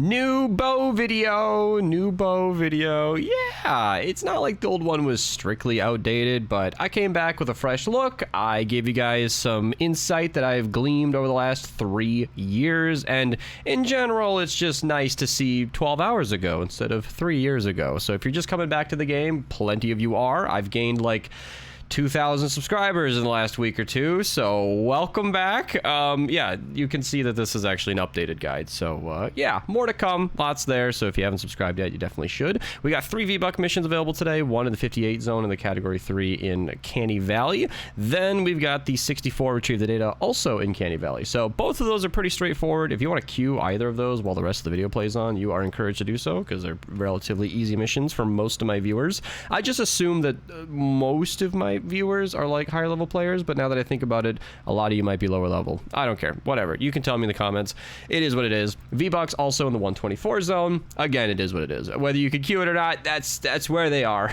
New bow video. Yeah, it's not like the old one was strictly outdated, but I came back with a fresh look. I gave you guys some insight that I've gleaned over the last 3 years, and in general, it's just nice to see 12 hours ago instead of 3 years ago. So if you're just coming back to the game, plenty of you are. I've gained like 2,000 subscribers in the last week or two, so welcome back. Yeah, you can see that this is actually an updated guide, so yeah, more to come, lots there, so if you haven't subscribed yet, you definitely should. We got 3 V-Buck missions available today, 1 in the 58 zone and the category 3 in Canny Valley. Then we've got the 64 retrieve the data also in Canny Valley, so both of those are pretty straightforward. If you want to queue either of those while the rest of the video plays on, you are encouraged to do so, because they're relatively easy missions for most of my viewers. I just assume that most of my viewers are like higher level players, but now that I think about it, a lot of you might be lower level. I don't care, whatever, you can tell me in the comments. It is what it is. V-Bucks also in the 124 zone. Again, it is what it is. Whether you can queue it or not, that's where they are.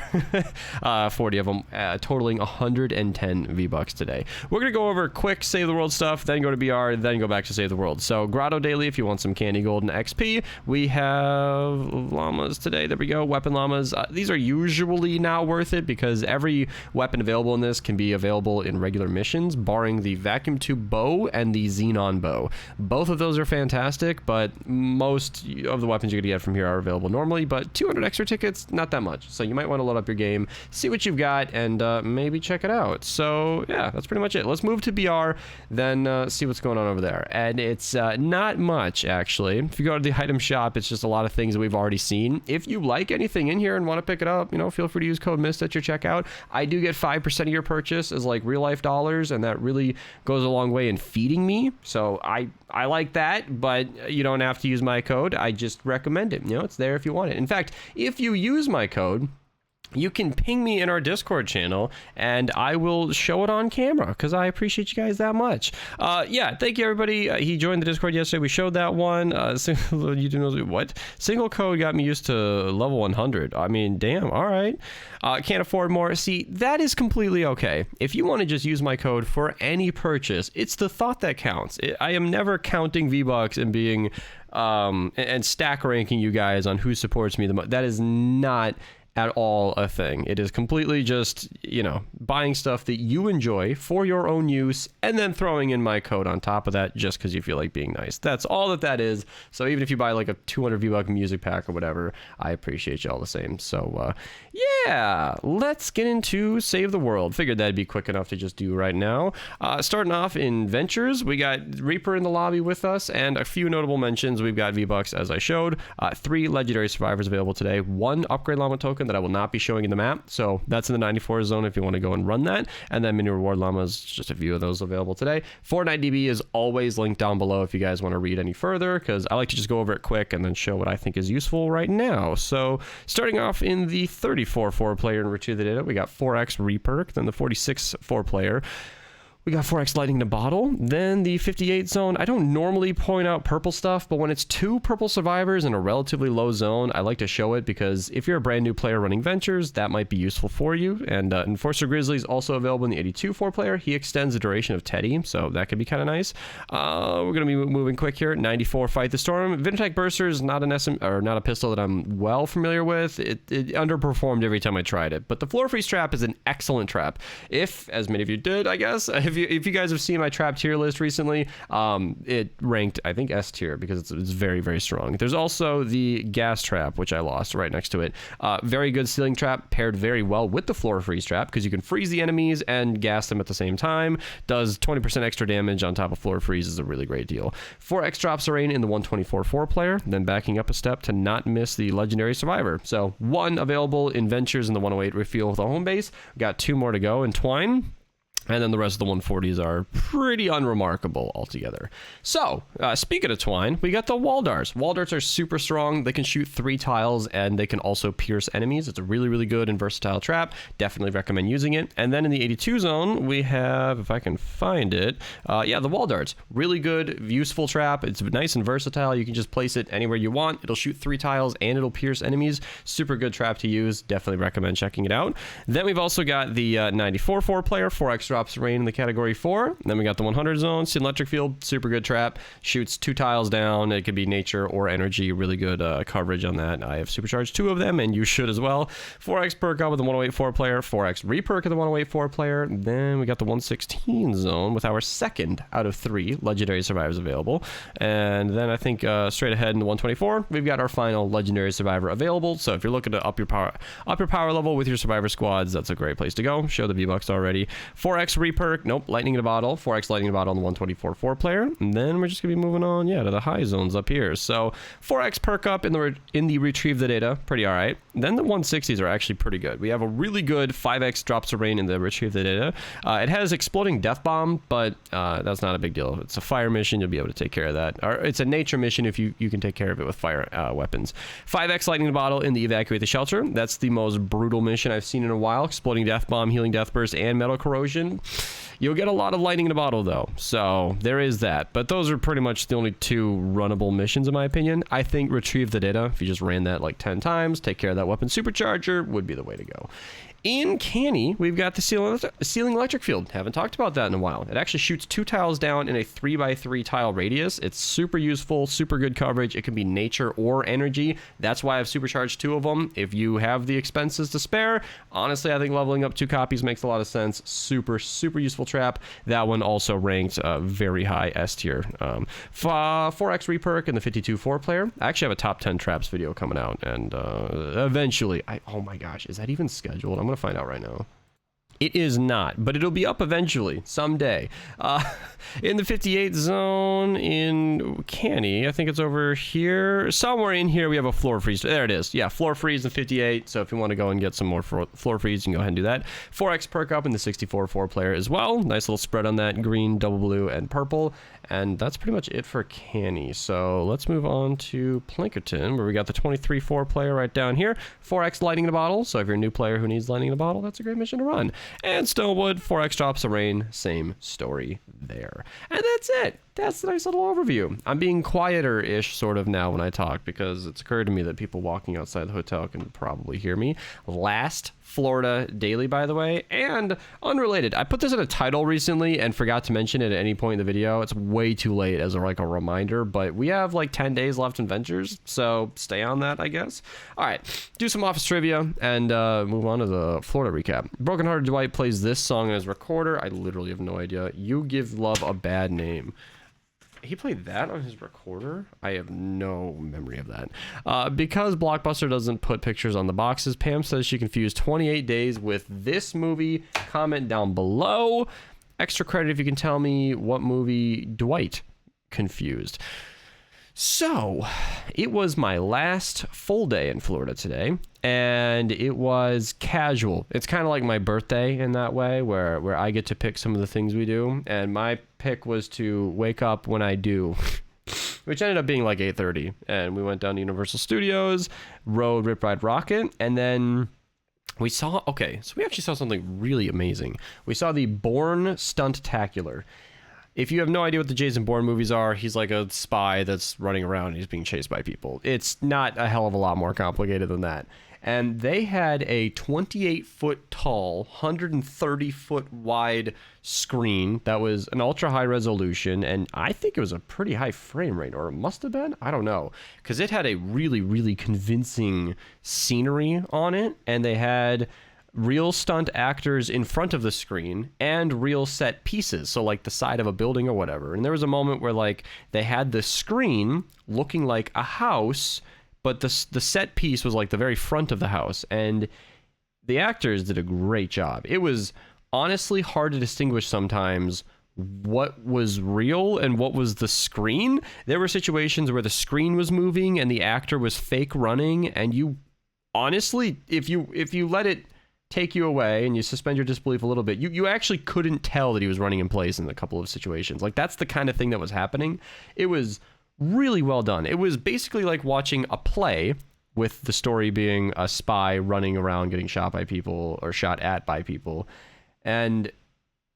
40 of them, totaling 110 V-Bucks today. We're gonna go over quick save the world stuff, then go to BR, then go back to save the world. So grotto daily if you want some candy gold and XP. We have llamas today. There we go, weapon llamas. These are usually not worth it because every weapon available in this can be available in regular missions, barring the vacuum tube bow and the xenon bow. Both of those are fantastic, but most of the weapons you're gonna get from here are available normally, but 200 extra tickets, not that much. So you might want to load up your game, see what you've got, and maybe check it out. So yeah, that's pretty much it. Let's move to BR, then see what's going on over there. And it's not much, actually. If you go to the item shop, it's just a lot of things that we've already seen. If you like anything in here and want to pick it up, you know, feel free to use code Mista at your checkout. I do get 5% of your purchase as like real life dollars, and that really goes a long way in feeding me, so I like that, but you don't have to use my code. I just recommend it. You know, it's there if you want it. In fact, if you use my code, you can ping me in our Discord channel and I will show it on camera because I appreciate you guys that much. Yeah, thank you everybody. He joined the Discord yesterday. We showed that one. You do know what? Single code got me used to level 100. I mean, damn, all right. Can't afford more. See, that is completely okay. If you want to just use my code for any purchase, it's the thought that counts. I am never counting V-Bucks and being and stack ranking you guys on who supports me the most. That is not at all a thing. It is completely just, you know, buying stuff that you enjoy for your own use and then throwing in my code on top of that just because you feel like being nice. That's all that is. So even if you buy like a 200 V-Buck music pack or whatever, I appreciate you all the same. So yeah, let's get into Save the World. Figured that'd be quick enough to just do right now. Starting off in Ventures, we got Reaper in the lobby with us and a few notable mentions. We've got V-Bucks as I showed, 3 legendary survivors available today, 1 upgrade llama token that I will not be showing in the map, so that's in the 94 zone if you want to go and run that, and then mini reward llamas, just a few of those available today. Fortnite DB is always linked down below if you guys want to read any further, because I like to just go over it quick and then show what I think is useful right now. So starting off in the 34 4-player and retrieve the data, we got 4x reperk, then the 46 4-player. We got 4x lightning in a bottle. Then the 58 zone. I don't normally point out purple stuff, but when it's 2 purple survivors in a relatively low zone, I like to show it because if you're a brand new player running Ventures, that might be useful for you. And Enforcer Grizzly is also available in the 82 4-player. He extends the duration of Teddy, so that could be kind of nice. We're going to be moving quick here. 94 Fight the Storm. Vintac Burster is not not a pistol that I'm well familiar with. It underperformed every time I tried it, but the floor freeze trap is an excellent trap. If, as many of you did, I guess, if you guys have seen my trap tier list recently, it ranked, I think, S tier because it's very, very strong. There's also the gas trap, which I lost right next to it. Very good ceiling trap, paired very well with the floor freeze trap because you can freeze the enemies and gas them at the same time. Does 20% extra damage on top of floor freeze is a really great deal. 4x drops rain in the 124 4-player, then backing up a step to not miss the legendary survivor. So 1 available in Ventures in the 108 refuel with a home base. Got 2 more to go in Twine. And then the rest of the 140s are pretty unremarkable altogether. So, speaking of Twine, we got the wall darts. Wall darts are super strong. They can shoot 3 tiles, and they can also pierce enemies. It's a really, really good and versatile trap. Definitely recommend using it. And then in the 82 zone, we have, if I can find it, yeah, the wall darts. Really good, useful trap. It's nice and versatile. You can just place it anywhere you want. It'll shoot 3 tiles, and it'll pierce enemies. Super good trap to use. Definitely recommend checking it out. Then we've also got the 94 4-player, 4x drop drops rain in the category 4. Then we got the 100 zone, Steel Electric Field, super good trap. Shoots 2 tiles down. It could be nature or energy. Really good coverage on that. I have supercharged 2 of them, and you should as well. 4x perk up with the 1084 player, 4x reperk of the 1084 player. Then we got the 116 zone with our second out of 3 legendary survivors available. And then I think straight ahead in the 124, we've got our final legendary survivor available. So if you're looking to up your power level with your survivor squads, that's a great place to go. Show the V-Bucks already. 4x reperk, nope, lightning in a bottle. 4x lightning in a bottle on the 124 4 player. And then we're just gonna be moving on, yeah, to the high zones up here. So 4x perk up in the retrieve the data, pretty all right. Then the 160s are actually pretty good. We have a really good 5x drops of rain in the retrieve the data. It has exploding death bomb, but that's not a big deal. It's a fire mission, you'll be able to take care of that. Or it's a nature mission if you can take care of it with fire weapons. 5x lightning in a bottle in the evacuate the shelter. That's the most brutal mission I've seen in a while. Exploding death bomb, healing death burst, and metal corrosion. You'll get a lot of lightning in a bottle though, so there is that. But those are pretty much the only 2 runnable missions in my opinion. I think retrieve the data, if you just ran that like 10 times, take care of that weapon supercharger, would be the way to go. In Canny, we've got the ceiling electric field. Haven't talked about that in a while. It actually shoots 2 tiles down in a 3x3 tile radius. It's super useful, super good coverage. It can be nature or energy. That's why I've supercharged 2 of them. If you have the expenses to spare, honestly, I think leveling up 2 copies makes a lot of sense. Super, super useful trap. That one also ranked very high S tier. 4x reperk in the 52-4 player. I actually have a top 10 traps video coming out, and eventually, oh my gosh, is that even scheduled? I'm gonna find out right now. It is not, but it'll be up eventually, someday. In the 58 zone in Canny, I think it's over here. Somewhere in here, we have a floor freeze. There it is. Yeah, floor freeze in 58. So if you want to go and get some more floor freeze, you can go ahead and do that. 4x perk up in the 64-4 player as well. Nice little spread on that. Green, double blue, and purple. And that's pretty much it for Canny. So let's move on to Plankerton, where we got the 23-4 player right down here. 4x lightning in a bottle. So if you're a new player who needs lightning in a bottle, that's a great mission to run. And Stonewood, 4x drops of rain, same story there. And that's it. That's the nice little overview. I'm being quieter-ish sort of now when I talk because it's occurred to me that people walking outside the hotel can probably hear me. Last Florida daily, by the way, and unrelated. I put this in a title recently and forgot to mention it at any point in the video. It's way too late as a reminder, but we have like 10 days left in Ventures, so stay on that, I guess. All right, do some office trivia and move on to the Florida recap. Brokenhearted Dwight plays this song in his recorder. I literally have no idea. You Give Love a Bad Name. He played that on his recorder? I have no memory of that. Because Blockbuster doesn't put pictures on the boxes, Pam says she confused 28 Days with this movie. Comment down below. Extra credit if you can tell me what movie Dwight confused. So, it was my last full day in Florida today, and it was casual. It's kind of like my birthday in that way, where I get to pick some of the things we do, and my pick was to wake up when I do, which ended up being like 8:30, and we went down to Universal Studios, rode Rip Ride Rocket, and then we saw, so we actually saw something really amazing. We saw the Bourne Stunt-tacular. If you have no idea what the Jason Bourne movies are, he's like a spy that's running around and he's being chased by people. It's not a hell of a lot more complicated than that. And they had a 28-foot tall, 130-foot wide screen that was an ultra-high resolution, and I think it was a pretty high frame rate, or it must have been? I don't know. Because it had a really, really convincing scenery on it, and they had real stunt actors in front of the screen and real set pieces, so like the side of a building or whatever. And there was a moment where like they had the screen looking like a house, but the set piece was like the very front of the house, and the actors did a great job. It was honestly hard to distinguish sometimes what was real and what was the screen. There were situations where the screen was moving and the actor was fake running, and you honestly, if you let it take you away and you suspend your disbelief a little bit, you actually couldn't tell that he was running in place in a couple of situations. Like, that's the kind of thing that was happening. It was really well done. It was basically like watching a play, with the story being a spy running around getting shot by people or shot at by people. And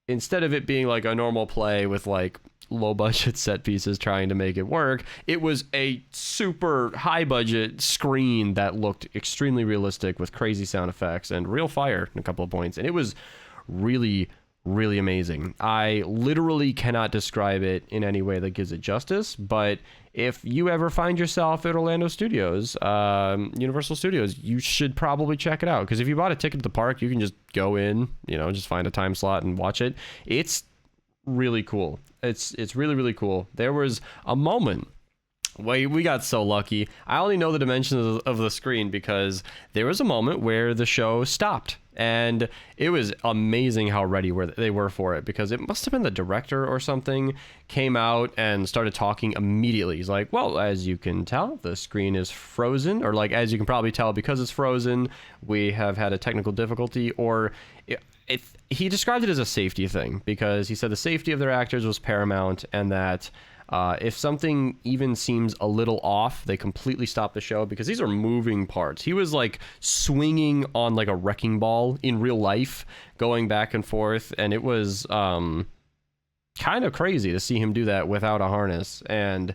instead of it being like a normal play with like low budget set pieces trying to make it work, it was a super high budget screen that looked extremely realistic with crazy sound effects and real fire in a couple of points. And it was really, really amazing. I literally cannot describe it in any way that gives it justice, but if you ever find yourself at Orlando Studios, Universal Studios, you should probably check it out, because if you bought a ticket to the park, you can just go in, you know, just find a time slot and watch it. It's really cool. It's really, really cool. There was a moment, we got so lucky. I only know the dimensions of the screen because there was a moment where the show stopped, and it was amazing how ready they were for it, because it must have been the director or something came out and started talking immediately. He's like, well, as you can tell, the screen is frozen, or like, as you can probably tell, because it's frozen, we have had a technical difficulty. Or he described it as a safety thing, because he said the safety of their actors was paramount, and that if something even seems a little off, they completely stop the show, because these are moving parts. He was like swinging on like a wrecking ball in real life, going back and forth, and it was kind of crazy to see him do that without a harness. And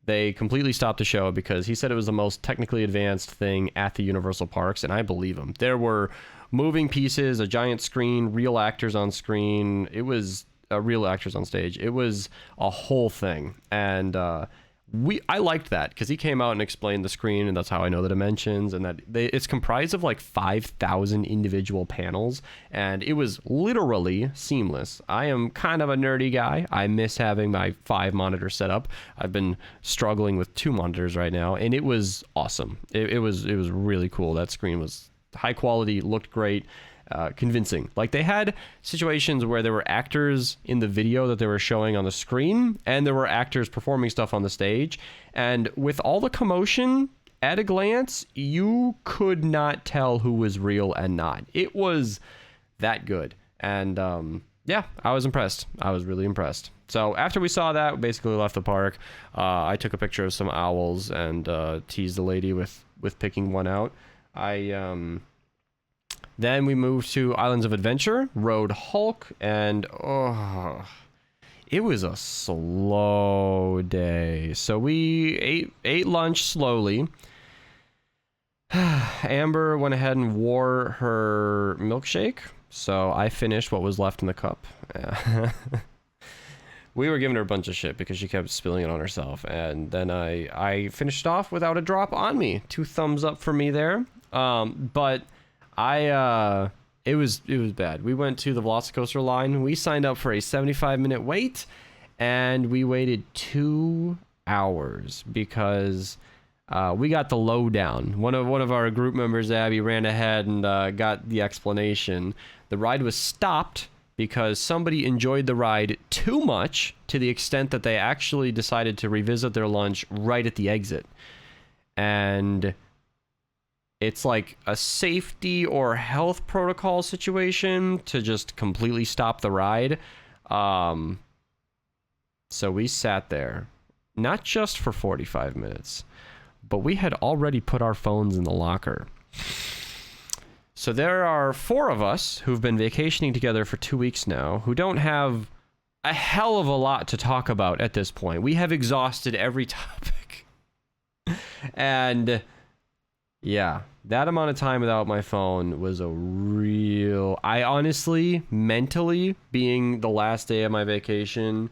they completely stopped the show because he said it was the most technically advanced thing at the Universal Parks, and I believe him. There were moving pieces, a giant screen, real actors on screen. It was real actors on stage. It was a whole thing, and I liked that, because he came out and explained the screen, and that's how I know the dimensions, and that it's comprised of like 5,000 individual panels, and it was literally seamless. I am kind of a nerdy guy. I miss having my 5 monitor setup. I've been struggling with 2 monitors right now, and it was awesome. It was really cool. That screen was high quality, looked great. Convincing. Like, they had situations where there were actors in the video that they were showing on the screen, and there were actors performing stuff on the stage, and with all the commotion, at a glance, you could not tell who was real and not. It was that good. And yeah, I was impressed. I was really impressed. So after we saw that, we basically left the park. I took a picture of some owls and teased the lady with picking one out. Then we moved to Islands of Adventure, rode Hulk, and it was a slow day. So we ate lunch slowly. Amber went ahead and wore her milkshake, so I finished what was left in the cup. We were giving her a bunch of shit because she kept spilling it on herself, and then I finished off without a drop on me. 2 thumbs up for me there. But it was bad. We went to the Velocicoaster line. We signed up for a 75-minute wait, and we waited 2 hours because we got the lowdown. One of our group members, Abby, ran ahead and got the explanation. The ride was stopped because somebody enjoyed the ride too much, to the extent that they actually decided to revisit their lunch right at the exit. And it's like a safety or health protocol situation to just completely stop the ride. So we sat there, not just for 45 minutes, but we had already put our phones in the locker. So there are 4 of us who've been vacationing together for 2 weeks now, who don't have a hell of a lot to talk about at this point. We have exhausted every topic. And yeah, that amount of time without my phone was a real... I honestly, mentally, being the last day of my vacation,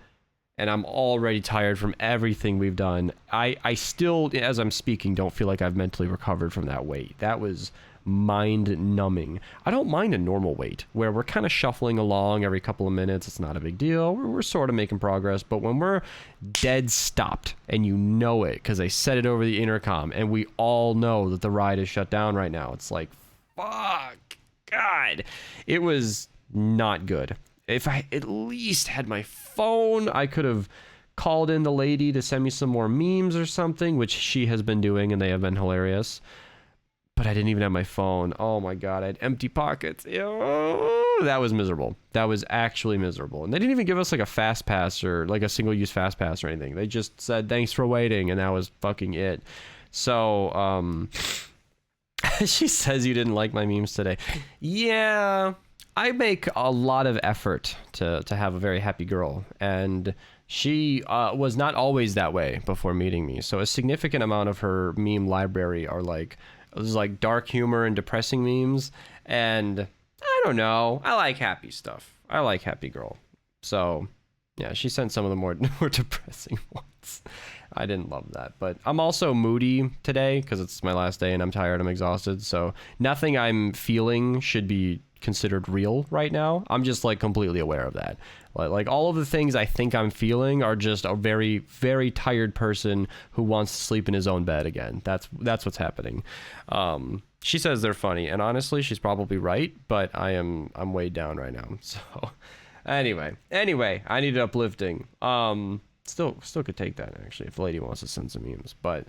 and I'm already tired from everything we've done, I still, as I'm speaking, don't feel like I've mentally recovered from that wait. That was mind-numbing. I don't mind a normal wait, where we're kind of shuffling along every couple of minutes. It's not a big deal. We're sort of making progress. But when we're dead stopped, and you know it, because they said it over the intercom, and we all know that the ride is shut down right now, it's like, fuck, God. It was not good. If I at least had my phone, I could have called in the lady to send me some more memes or something, which she has been doing, and they have been hilarious. But I didn't even have my phone. Oh my God, I had empty pockets. Ew. That was miserable. That was actually miserable. And they didn't even give us like a fast pass or like a single-use fast pass or anything. They just said, thanks for waiting, and that was fucking it. So, she says you didn't like my memes today. Yeah, I make a lot of effort to have a very happy girl, and she was not always that way before meeting me. So a significant amount of her meme library are like, it was like dark humor and depressing memes, and I don't know. I like happy stuff. I like happy girl. So, yeah, she sent some of the more depressing ones. I didn't love that. But I'm also moody today because it's my last day and I'm tired. I'm exhausted. So nothing I'm feeling should be considered real right now. I'm just like completely aware of that. Like all of the things I think I'm feeling are just a very, very tired person who wants to sleep in his own bed again. That's what's happening. She says they're funny, and honestly, she's probably right, but I'm weighed down right now. So anyway, I needed uplifting. Still could take that actually if the lady wants to send some memes, but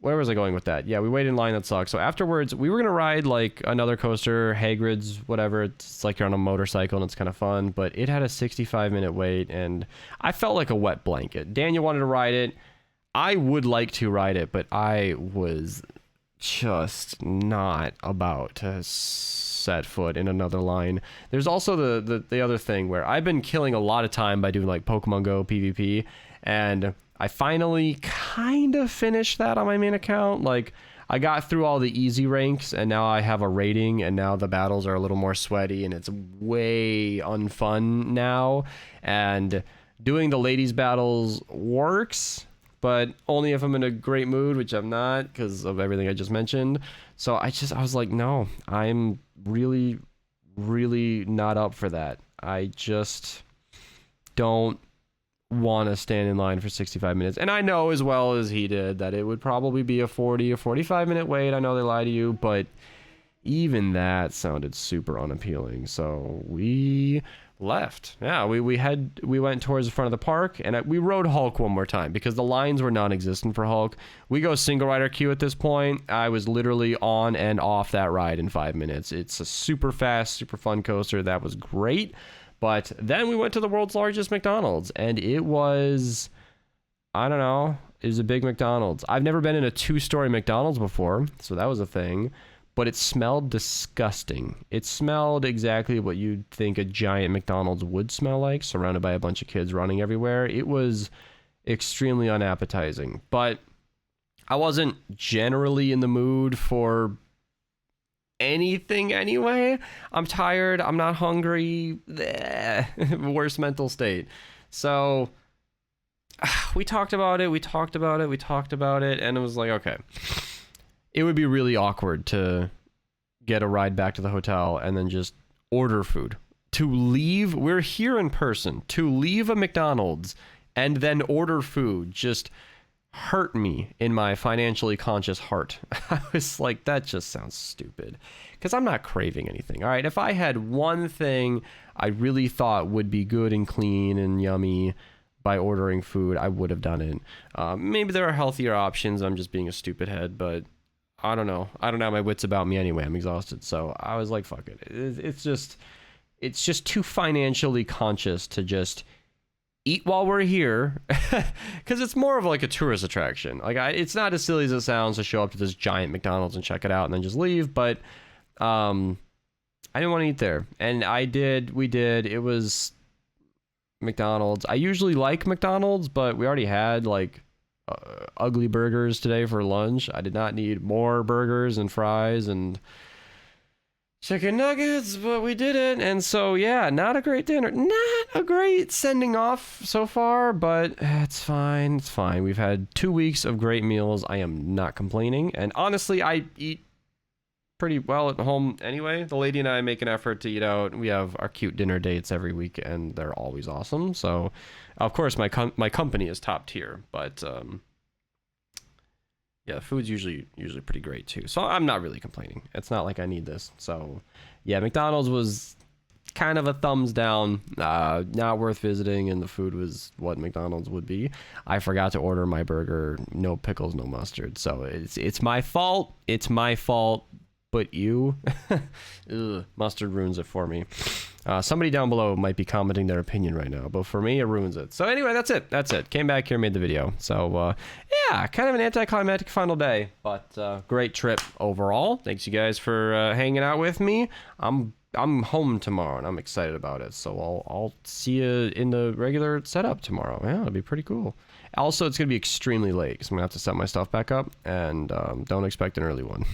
where was I going with that? Yeah, we waited in line. That sucks. So afterwards, we were going to ride like another coaster, Hagrid's, whatever. It's like you're on a motorcycle and it's kind of fun, but it had a 65-minute wait and I felt like a wet blanket. Daniel wanted to ride it. I would like to ride it, but I was just not about to set foot in another line. There's also the other thing where I've been killing a lot of time by doing like Pokemon Go PvP, and I finally kind of finished that on my main account. Like, I got through all the easy ranks, and now I have a rating, and now the battles are a little more sweaty, and it's way unfun now. And doing the ladies' battles works, but only if I'm in a great mood, which I'm not because of everything I just mentioned. So I was like, no, I'm really, really not up for that. I just don't want to stand in line for 65 minutes. And I know as well as he did that it would probably be a 40 or 45 minute wait. I know they lie to you, but even that sounded super unappealing. So we left. Yeah, we went towards the front of the park, and we rode Hulk one more time because the lines were non-existent for Hulk. We go single rider queue at this point. I was literally on and off that ride in 5 minutes. It's a super fast, super fun coaster. That was great. But then we went to the world's largest McDonald's, and it was, I don't know, it was a big McDonald's. I've never been in a 2-story McDonald's before, so that was a thing. But it smelled disgusting. It smelled exactly what you'd think a giant McDonald's would smell like, surrounded by a bunch of kids running everywhere. It was extremely unappetizing. But I wasn't generally in the mood for anything anyway. I'm tired. I'm not hungry. Worst mental state. So we talked about it. And it was like, okay. It would be really awkward to get a ride back to the hotel and then just order food. To leave, we're here in person, to leave a McDonald's and then order food just hurt me in my financially conscious heart. I was like, that just sounds stupid. Because I'm not craving anything. All right, if I had one thing I really thought would be good and clean and yummy by ordering food, I would have done it. Maybe there are healthier options. I'm just being a stupid head, but I don't know. I don't have my wits about me anyway. I'm exhausted. So I was like, fuck it. It's just too financially conscious to just eat while we're here. Because it's more of like a tourist attraction. Like, it's not as silly as it sounds to show up to this giant McDonald's and check it out and then just leave. But I didn't want to eat there. And we did. It was McDonald's. I usually like McDonald's, but we already had like ugly burgers today for lunch. I did not need more burgers and fries and chicken nuggets, but we did it. And so, yeah, not a great dinner. Not a great sending off so far, but it's fine. It's fine. We've had 2 weeks of great meals. I am not complaining. And honestly, I eat pretty well at home anyway. The lady and I make an effort to eat out. We have our cute dinner dates every week, and they're always awesome. So, of course, my company is top tier, but yeah, food's usually pretty great too. So I'm not really complaining. It's not like I need this. So yeah, McDonald's was kind of a thumbs down. Not worth visiting, and the food was what McDonald's would be. I forgot to order my burger, no pickles, no mustard. So it's my fault. It's my fault. But you, ugh, mustard ruins it for me. Somebody down below might be commenting their opinion right now, but for me, it ruins it. So anyway, that's it. Came back here, made the video. So yeah, kind of an anticlimactic final day, but great trip overall. Thanks you guys for hanging out with me. I'm home tomorrow, and I'm excited about it. So I'll see you in the regular setup tomorrow. Yeah, it'll be pretty cool. Also, it's gonna be extremely late because I'm gonna have to set my stuff back up, and don't expect an early one.